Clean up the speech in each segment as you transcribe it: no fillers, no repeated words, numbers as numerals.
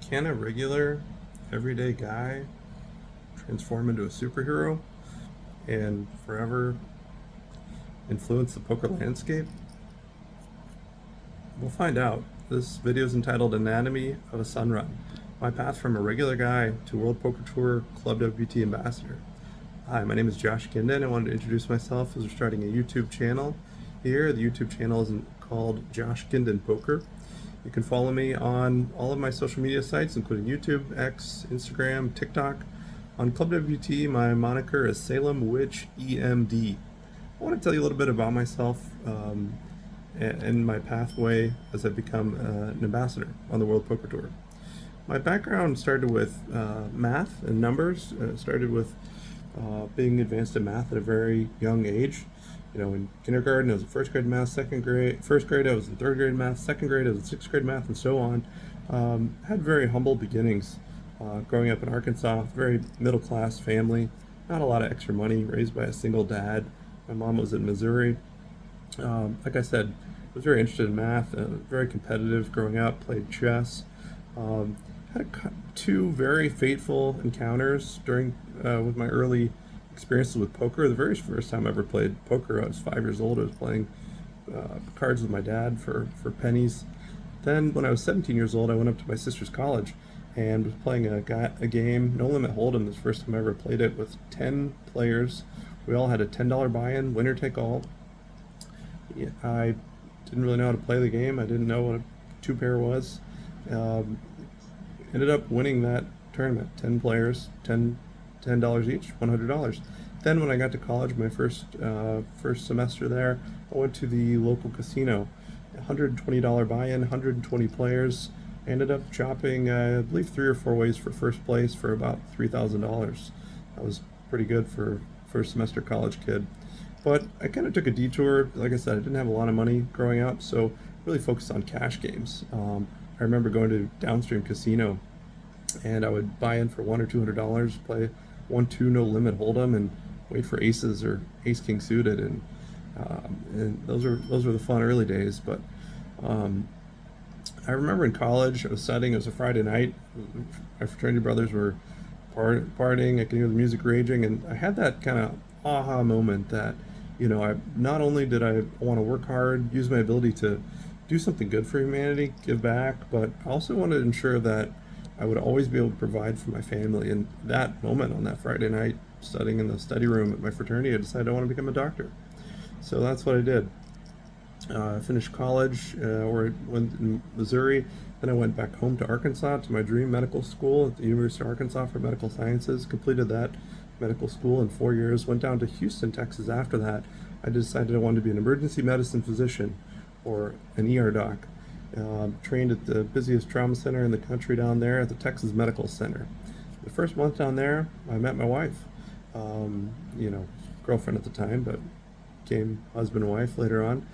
Can a regular, everyday guy transform into a superhero and forever influence the poker landscape? We'll find out. This video is entitled Anatomy of a Sun Run, my path from a regular guy to World Poker Tour ClubWPT Ambassador. Hi, my name is Josh Guindon. I wanted to introduce myself as we're starting a YouTube channel here. The YouTube channel is called Josh Guindon Poker. You can follow me on all of my social media sites, including YouTube, X, Instagram, TikTok. On ClubWPT, my moniker is SalemWitchEmD. I want to tell you a little bit about myself and my pathway as I've become an ambassador on the World Poker Tour. My background started with math and numbers. Started with being advanced in math at a very young age. You know, in kindergarten I was in first grade math, first grade I was in third grade math, second grade I was in sixth grade math, and so on. Had very humble beginnings. Growing up in Arkansas, very middle class family, not a lot of extra money, raised by a single dad. My mom was in Missouri. Like I said, I was very interested in math, very competitive growing up, played chess. Had two very fateful encounters during with my early experiences with poker. The very first time I ever played poker, I was 5 years old. I was playing cards with my dad for pennies. Then when I was 17 years old, I went up to my sister's college and was playing a game, No Limit Hold'em. This first time I ever played it with 10 players. We all had a $10 buy-in, winner take all. Yeah, I didn't really know how to play the game. I didn't know what a two-pair was. Ended up winning that tournament. 10 players, $10 each, $100. Then when I got to college, my first semester there, I went to the local casino. $120 buy-in, 120 players. I ended up chopping, I believe, 3 or 4 ways for first place for about $3,000. That was pretty good for first semester college kid. But I kind of took a detour. Like I said, I didn't have a lot of money growing up, so really focused on cash games. I remember going to Downstream Casino, and I would buy in for $100 or $200, play 1-2 no limit hold'em, and wait for aces or ace king suited, and those were the fun early days. But I remember in college, I was studying. It was a Friday night. My fraternity brothers were partying. I could hear the music raging, and I had that kind of aha moment that, you know, I not only did I want to work hard, use my ability to do something good for humanity, give back, but I also wanted to ensure that I would always be able to provide for my family. And that moment on that Friday night, studying in the study room at my fraternity, I decided I want to become a doctor. So that's what I did. I finished college, or went in Missouri. Then I went back home to Arkansas to my dream medical school at the University of Arkansas for Medical Sciences. Completed that medical school in 4 years. Went down to Houston, Texas after that. I decided I wanted to be an emergency medicine physician or an ER doc. Trained at the busiest trauma center in the country down there at the Texas Medical Center. The first month down there, I met my wife. You know, girlfriend at the time, but became husband and wife later on.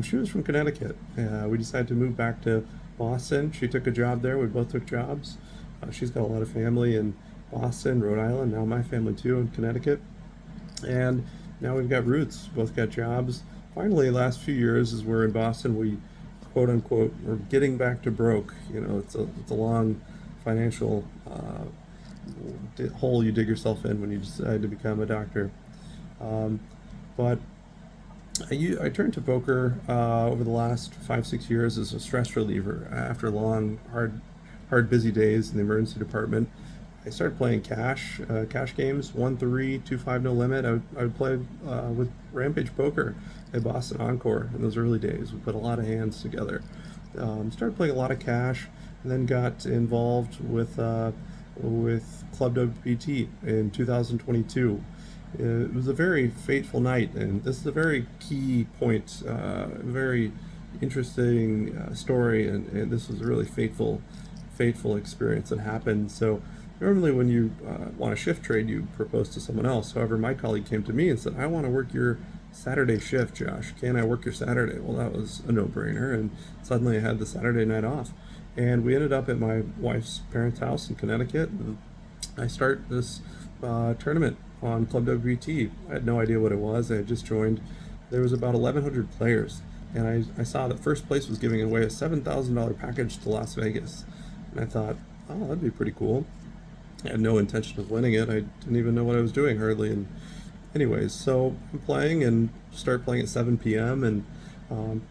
She was from Connecticut. We decided to move back to Boston. She took a job there. We both took jobs. She's got a lot of family in Boston, Rhode Island, now my family too in Connecticut. And now we've got roots, both got jobs. Finally, last few years as we're in Boston, we quote unquote, we're getting back to broke. You know, it's a long financial hole you dig yourself in when you decide to become a doctor. But I turned to poker over the last 5-6 years as a stress reliever. After long, hard, busy days in the emergency department, I started playing cash games, 1-3, 2-5 no limit. I would play with Rampage Poker at Boston Encore in those early days. We put a lot of hands together. Started playing a lot of cash, and then got involved with ClubWPT in 2022. It was a very fateful night, and this is a very key point, very interesting story, and this was a really fateful experience that happened. So normally when you want to shift trade, you propose to someone else. However, my colleague came to me and said, I want to work your Saturday shift, Josh. Can I work your Saturday? Well, that was a no-brainer, and suddenly I had the Saturday night off. And we ended up at my wife's parents' house in Connecticut, and I start this tournament on ClubWPT. I had no idea what it was. I had just joined. There was about 1,100 players, and I saw that first place was giving away a $7,000 package to Las Vegas. And I thought, oh, that'd be pretty cool. I had no intention of winning it. I didn't even know what I was doing hardly. And anyways, so I'm playing and start playing at 7 p.m. and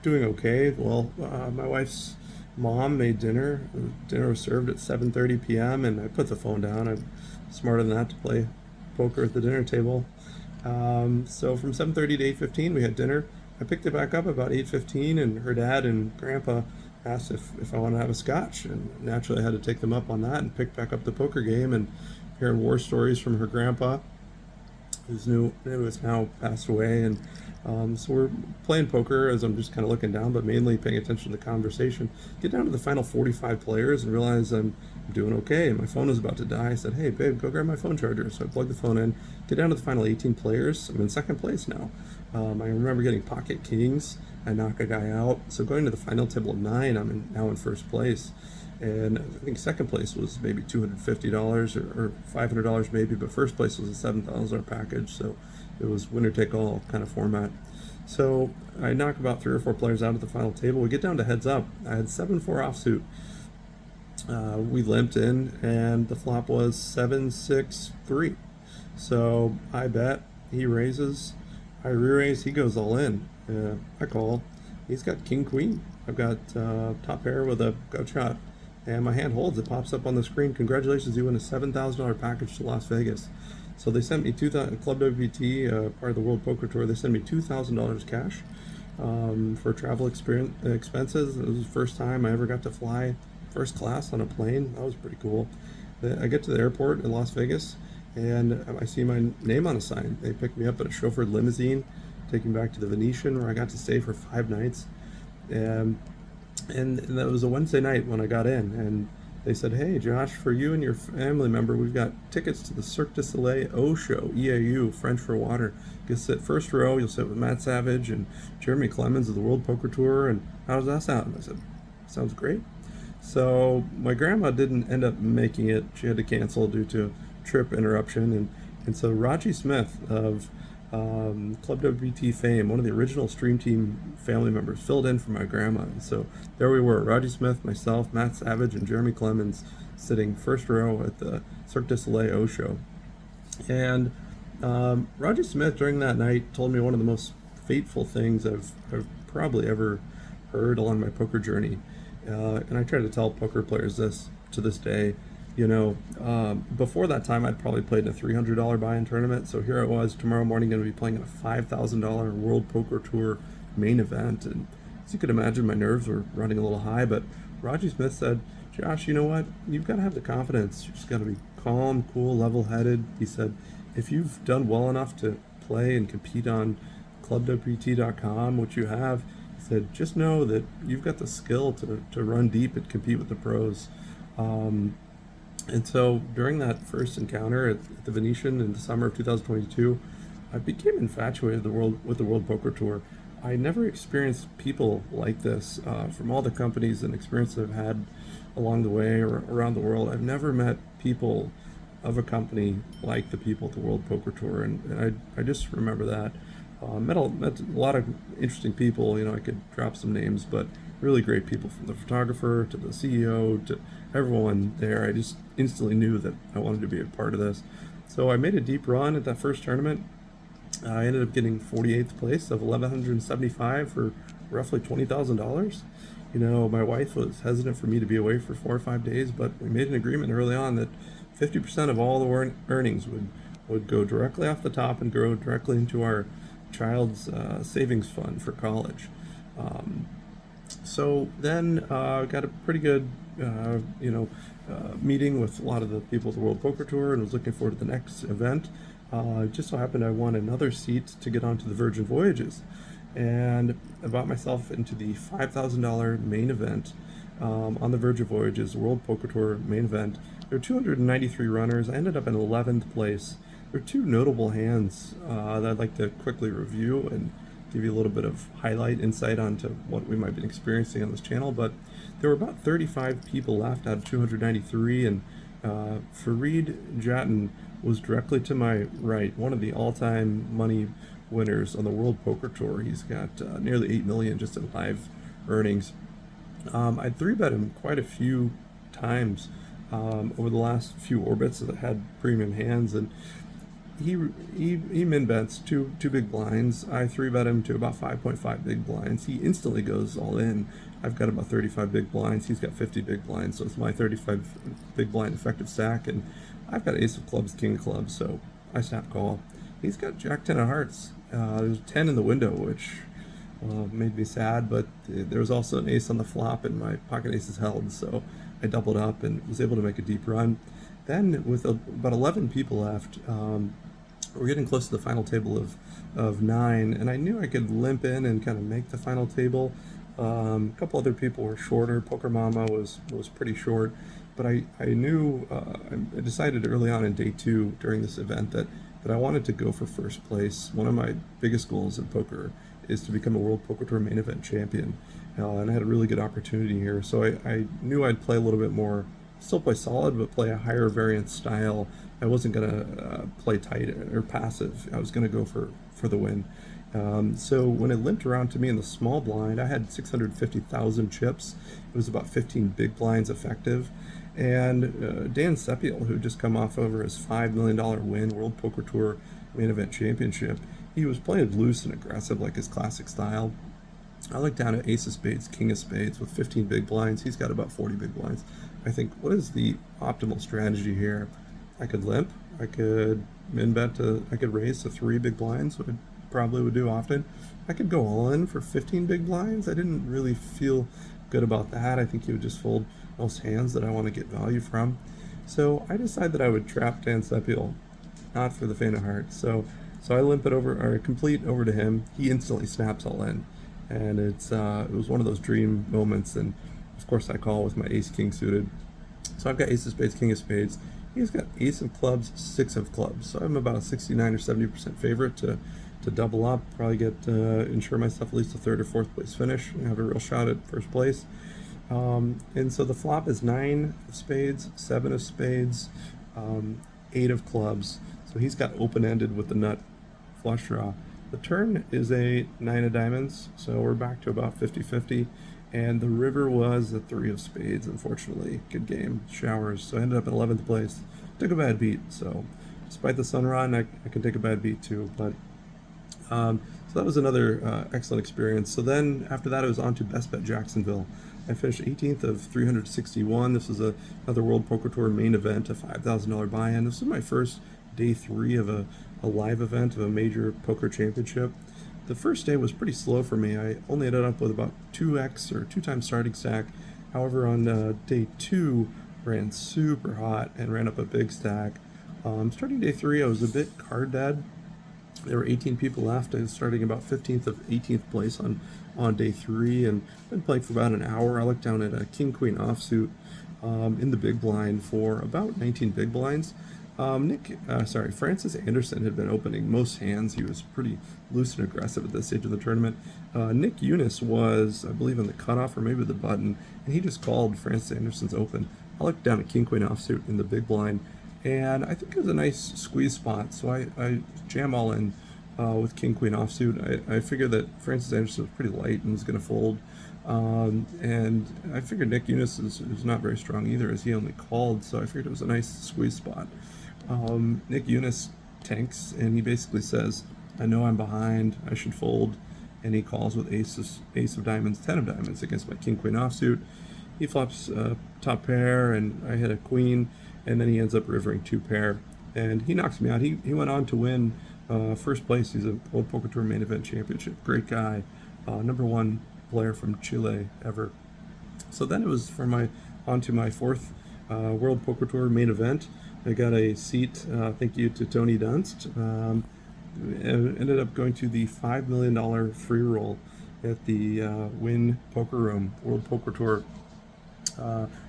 doing okay. Well, my wife's mom made dinner. Dinner was served at 7:30 p.m. and I put the phone down. I'm smarter than that to play poker at the dinner table. So from 7:30 to 8:15 we had dinner. I picked it back up about 8:15 and her dad and grandpa asked if I wanted to have a scotch, and naturally I had to take them up on that and pick back up the poker game and hearing war stories from her grandpa, who has now passed away. And so we're playing poker as I'm just kind of looking down, but mainly paying attention to the conversation. Get down to the final 45 players and realize I'm doing okay. And my phone was about to die. I said, "Hey, babe, go grab my phone charger." So I plugged the phone in. Get down to the final 18 players. I'm in second place now. I remember getting pocket kings. I knock a guy out. So going to the final table of 9, I'm now in first place. And I think second place was maybe $250 or $500 maybe, but first place was a $7,000 package, so it was winner take all kind of format. So I knock about 3 or 4 players out at the final table. We get down to heads up. I had 7-4 offsuit. We limped in, and the flop was 7-6-3. So I bet, he raises, I re-raise, he goes all in. I call. He's got king queen. I've got top pair with a gut shot. And my hand holds, it pops up on the screen. Congratulations, you win a $7,000 package to Las Vegas. So they sent me ClubWPT, part of the World Poker Tour. They sent me $2,000 cash for travel expenses. It was the first time I ever got to fly first class on a plane. That was pretty cool. I get to the airport in Las Vegas, and I see my name on a sign. They picked me up in a chauffeured limousine, taking me back to the Venetian, where I got to stay for 5 nights. And that was a Wednesday night when I got in, and they said, "Hey, Josh, for you and your family member, we've got tickets to the Cirque du Soleil O Show, EAU, French for Water. You'll sit first row, you'll sit with Matt Savage and Jeremy Clemens of the World Poker Tour, and how does that sound?" And I said, "Sounds great." So my grandma didn't end up making it. She had to cancel due to trip interruption, and so Raji Smith of ClubWPT fame, one of the original Stream Team family members, filled in for my grandma. And so there we were, Raji Smith, myself, Matt Savage, and Jeremy Clemens sitting first row at the Cirque du Soleil O Show. And Raji Smith during that night told me one of the most fateful things I've probably ever heard along my poker journey. And I try to tell poker players this to this day. You know, before that time, I'd probably played in a $300 buy-in tournament. So here I was tomorrow morning going to be playing in a $5,000 World Poker Tour main event. And as you could imagine, my nerves were running a little high. But Raji Smith said, "Josh, you know what? You've got to have the confidence. You just got to be calm, cool, level-headed." He said, "If you've done well enough to play and compete on ClubWPT.com, which you have," he said, "just know that you've got the skill to run deep and compete with the pros." And so during that first encounter at the Venetian in the summer of 2022, I became infatuated with the World Poker Tour. I never experienced people like this from all the companies and experiences I've had along the way or around the world. I've never met people of a company like the people at the World Poker Tour, and I just remember that. Met a lot of interesting people. You know, I could drop some names, but really great people, from the photographer to the CEO to everyone there. I just instantly knew that I wanted to be a part of this. So I made a deep run at that first tournament. I ended up getting 48th place of 1,175 for roughly $20,000. You know, my wife was hesitant for me to be away for 4 or 5 days, but we made an agreement early on that 50% of all the earnings would go directly off the top and go directly into our child's savings fund for college. So then got a pretty good, meeting with a lot of the people at the World Poker Tour, and was looking forward to the next event. Just so happened I won another seat to get onto the Virgin Voyages, and I bought myself into the $5,000 main event on the Virgin Voyages World Poker Tour main event. There were 293 runners. I ended up in 11th place. There are 2 notable hands that I'd like to quickly review and give you a little bit of insight onto what we might be experiencing on this channel. But there were about 35 people left out of 293, and Fareed Jatin was directly to my right, one of the all-time money winners on the World Poker Tour. He's got nearly $8 million just in live earnings. I'd 3-bet him quite a few times over the last few orbits that had premium hands, and he min bets two big blinds. I 3-bet him to about 5.5 big blinds. He instantly goes all in. I've got about 35 big blinds. He's got 50 big blinds, so it's my 35 big blind effective stack, and I've got ace of clubs, king of clubs, so I snap call. He's got jack 10 of hearts. There's 10 in the window, which made me sad, but there was also an ace on the flop, and my pocket aces held, so I doubled up and was able to make a deep run. Then, with about 11 people left, we're getting close to the final table of 9, and I knew I could limp in and kind of make the final table. A couple other people were shorter. Poker Mama was pretty short, but I knew, I decided early on in day 2 during this event that I wanted to go for first place. One of my biggest goals in poker is to become a World Poker Tour main event champion, and I had a really good opportunity here, so I knew I'd play a little bit more, still play solid, but play a higher variance style. I wasn't going to play tight or passive. I was going to go for the win. So when it limped around to me in the small blind, I had 650,000 chips. It was about 15 big blinds effective. And Dan Sepiol, who had just come off over his $5 million win, World Poker Tour main event championship, he was playing loose and aggressive like his classic style. I look down at ace of spades, king of spades with 15 big blinds. He's got about 40 big blinds. I think, what is the optimal strategy here? I could limp, I could min bet I could raise to 3 big blinds, what I probably would do often. I could go all in for 15 big blinds. I didn't really feel good about that. I think he would just fold most hands that I want to get value from. So I decided that I would trap Dan Sepiol, not for the faint of heart. So I limp it over, or complete over to him. He instantly snaps all in. And it was one of those dream moments, and of course I call with my ace king suited. So I've got ace of spades, king of spades. He's got ace of clubs, 6 of clubs. So I'm about a 69 or 70% favorite to double up, probably get ensure myself at least a 3rd or 4th place finish and have a real shot at first place. And so the flop is 9 of spades, 7 of spades, 8 of clubs. So he's got open-ended with the nut flush draw. The turn is a 9 of diamonds, so we're back to about 50-50. And the river was a 3 of spades, unfortunately. Good game, showers. So I ended up in 11th place. Took a bad beat, so despite the sun run, I can take a bad beat too. But so that was another excellent experience. So then after that, I was on to Best Bet Jacksonville. I finished 18th of 361. This is another World Poker Tour main event, a $5,000 buy-in. This is my first day 3 of a live event of a major poker championship. The first day was pretty slow for me. I only ended up with about 2x or 2 times starting stack. However, on day 2, ran super hot and ran up a big stack. Starting day 3, I was a bit card dead. There were 18 people left. I was starting about 15th of 18th place on day 3, and been playing for about an hour. I looked down at a king queen offsuit in the big blind for about 19 big blinds. Francis Anderson had been opening most hands. He was pretty loose and aggressive at this stage of the tournament. Nick Eunice was, I believe, on the cutoff or maybe the button, and he just called Francis Anderson's open. I looked down at king queen offsuit in the big blind, and I think it was a nice squeeze spot, so I jam all in with king queen offsuit. I figured that Francis Anderson was pretty light and was going to fold, and I figured Nick Eunice is not very strong either, as he only called, so I figured it was a nice squeeze spot. Nick Eunice tanks, and he basically says, I know I'm behind, I should fold, and he calls with ace of diamonds, 10 of diamonds against my king queen offsuit. He flops top pair, and I hit a queen, and then he ends up rivering 2 pair, and he knocks me out. He went on to win first place. He's a World Poker Tour main event championship. Great guy, number 1 player from Chile ever. So then it was onto my 4th World Poker Tour main event. I got a seat, thank you to Tony Dunst. Ended up going to the $5 million Freeroll at the Wynn Poker Room World Poker Tour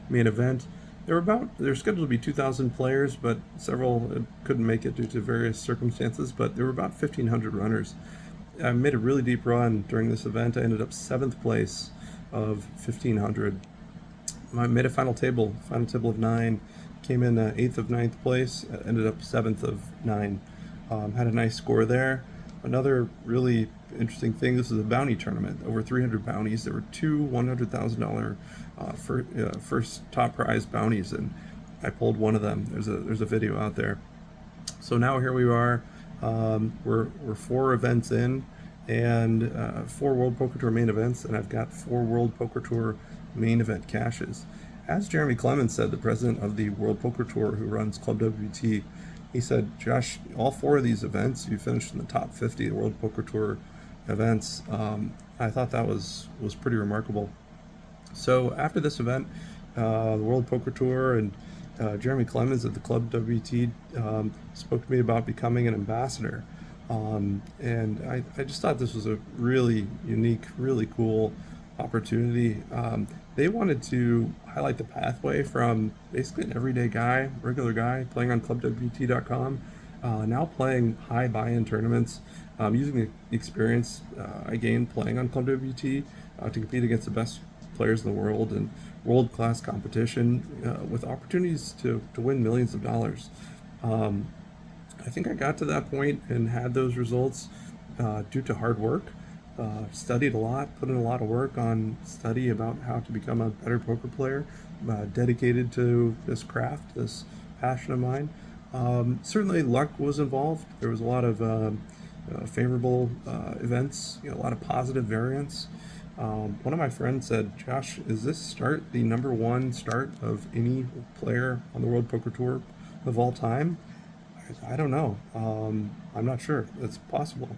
main event. There were scheduled to be 2,000 players, but several couldn't make it due to various circumstances, but there were about 1,500 runners. I made a really deep run during this event. I ended up 7th place of 1,500. I made a final table of 9. Came in 8th of 9th place, ended up 7th of 9. Had a nice score there. Another really interesting thing, this is a bounty tournament, over 300 bounties. There were 2 $100,000 first top prize bounties, and I pulled one of them. There's a video out there. So now here we are. We're 4 events in, and 4 World Poker Tour main events, and I've got 4 World Poker Tour main event cashes. As Jeremy Clemens said, the president of the World Poker Tour, who runs ClubWPT, he said, Josh, all 4 of these events, you finished in the top 50 of World Poker Tour events. I thought that was pretty remarkable. So after this event, the World Poker Tour and Jeremy Clemens at the ClubWPT spoke to me about becoming an ambassador. And I just thought this was a really unique, really cool opportunity. They wanted to highlight the pathway from basically an everyday guy, regular guy, playing on ClubWPT.com, now playing high buy-in tournaments, using the experience I gained playing on ClubWPT to compete against the best players in the world and world-class competition with opportunities to win millions of dollars. I think I got to that point and had those results due to hard work. Studied a lot, put in a lot of work on study about how to become a better poker player, dedicated to this craft, this passion of mine. Certainly luck was involved. There was a lot of favorable events, a lot of positive variance. One of my friends said, Josh, is this start the #1 start of any player on the World Poker Tour of all time? I don't know. I'm not sure. It's possible.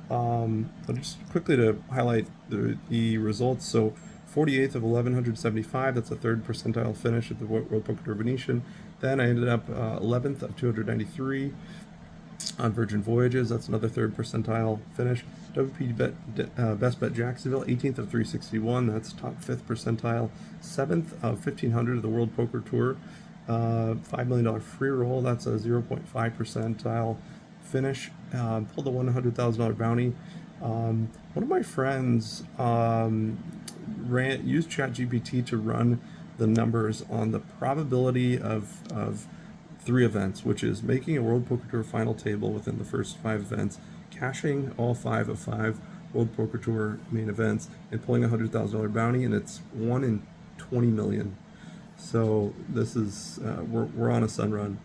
But just quickly to highlight the results. So 48th of 1175, that's a 3rd percentile finish at the World Poker Tour Venetian. Then I ended up 11th of 293 on Virgin Voyages. That's another 3rd percentile finish. WPT Best Bet Jacksonville, 18th of 361. That's top 5th percentile. 7th of 1500 of the World Poker Tour. $5 million Freeroll. That's a 0.5 percentile finish. Pulled the $100,000 bounty. One of my friends used ChatGPT to run the numbers on the probability of 3 events, which is making a World Poker Tour final table within the first 5 events, cashing all 5 of 5 World Poker Tour main events, and pulling a $100,000 bounty, and it's 1 in 20 million. So this is we're on a sun run.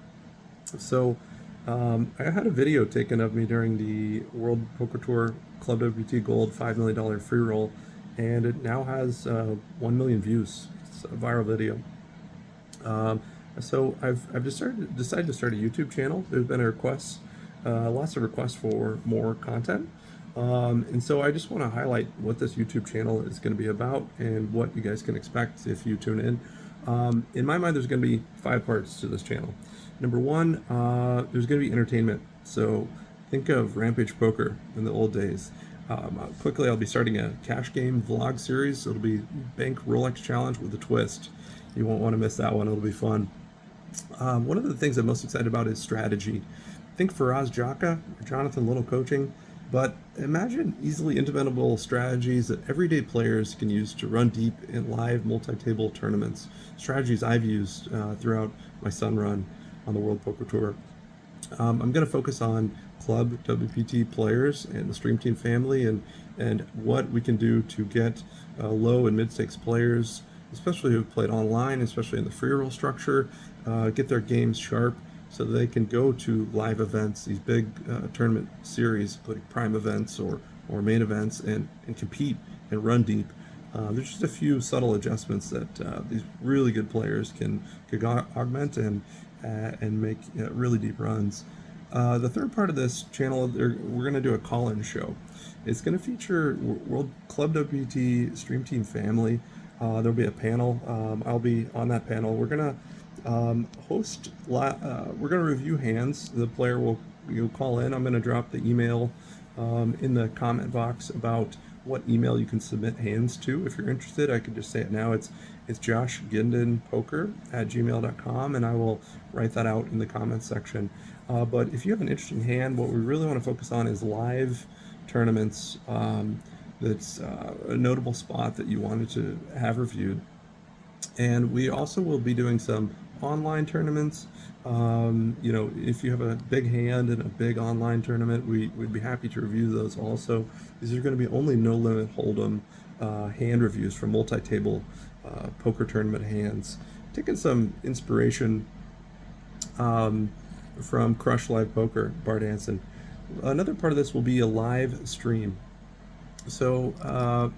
So I had a video taken of me during the World Poker Tour ClubWPT Gold $5 million free roll, and it now has 1 million views. It's a viral video. So I've decided to start a YouTube channel. There's been lots of requests for more content. And so I just want to highlight what this YouTube channel is going to be about and what you guys can expect if you tune in. In my mind, there's going to be 5 parts to this channel. Number 1, there's going to be entertainment. So think of Rampage Poker in the old days. Quickly, I'll be starting a cash game vlog series. It'll be Bank Rolex Challenge with a twist. You won't want to miss that one. It'll be fun. One of the things I'm most excited about is strategy. Think Faraz Jaka or Jonathan Little coaching, but imagine easily implementable strategies that everyday players can use to run deep in live multi-table tournaments. Strategies I've used throughout my Sun run on the World Poker Tour. I'm going to focus on ClubWPT players and the Stream Team family and what we can do to get low and mid-stakes players, especially who've played online, especially in the free roll structure, get their games sharp so they can go to live events, these big tournament series, including prime events or main events, and compete and run deep. There's just a few subtle adjustments that these really good players can augment and make really deep runs. The third part of this channel, we're going to do a call-in show. It's going to feature World ClubWPT Stream Team family. There'll be a panel. I'll be on that panel. We're going to host. We're going to review hands. The player will call in. I'm going to drop the email in the comment box about what email you can submit hands to. If you're interested, I could just say it now. It's joshguindonpoker@gmail.com, and I will write that out in the comments section. But if you have an interesting hand, what we really want to focus on is live tournaments. That's a notable spot that you wanted to have reviewed. And we also will be doing some online tournaments. If you have a big hand in a big online tournament, we'd be happy to review those also. These are going to be only no limit hold'em hand reviews from multi-table poker tournament hands. Taking some inspiration from Crush Live Poker, Bart Hansen. Another part of this will be a live stream. So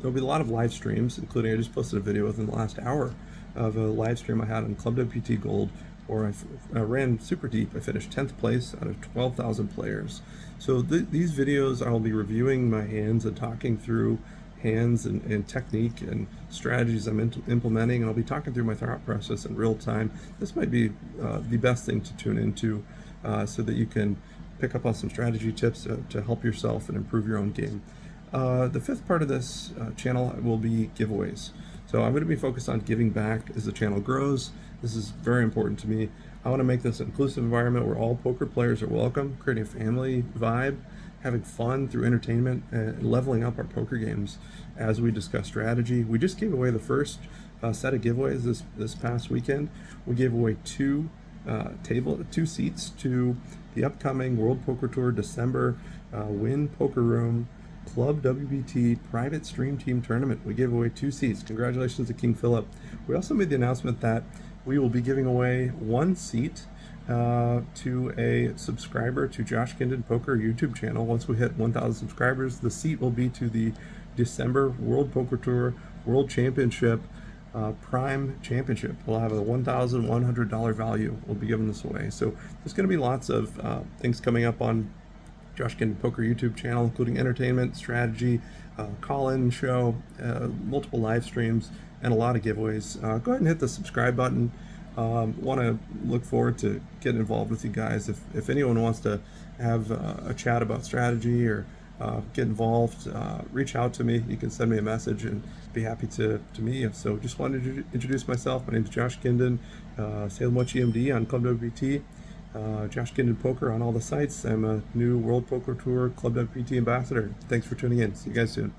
there'll be a lot of live streams, including I just posted a video within the last hour of a live stream I had on ClubWPT Gold, where I ran super deep. I finished 10th place out of 12,000 players. So these videos, I'll be reviewing my hands and talking through hands and technique and strategies I'm implementing, and I'll be talking through my thought process in real time. This might be the best thing to tune into so that you can pick up on some strategy tips to help yourself and improve your own game. The fifth part of this channel will be giveaways. So I'm going to be focused on giving back as the channel grows. This is very important to me. I want to make this an inclusive environment where all poker players are welcome, creating a family vibe, having fun through entertainment, and leveling up our poker games as we discuss strategy. We just gave away the first set of giveaways this past weekend. We gave away two seats to the upcoming World Poker Tour December Win Poker Room ClubWPT private stream team tournament. We gave away 2 seats. Congratulations to King Philip. We also made the announcement that we will be giving away 1 seat to a subscriber to Josh Guindon Poker YouTube channel. Once we hit 1,000 subscribers, the seat will be to the December World Poker Tour World Championship Prime Championship. We'll have a $1,100 value. We'll be giving this away. So there's going to be lots of things coming up on Josh Guindon Poker YouTube channel, including entertainment, strategy, call-in show, multiple live streams, and a lot of giveaways. Go ahead and hit the subscribe button. Want to look forward to getting involved with you guys. If anyone wants to have a chat about strategy or get involved, reach out to me. You can send me a message and be happy to meet you. So just wanted to introduce myself. My name is Josh Guindon, SalemWitchEmD on ClubWPT. Josh Guindon Poker on all the sites. I'm a new World Poker Tour ClubWPT Ambassador. Thanks for tuning in. See you guys soon.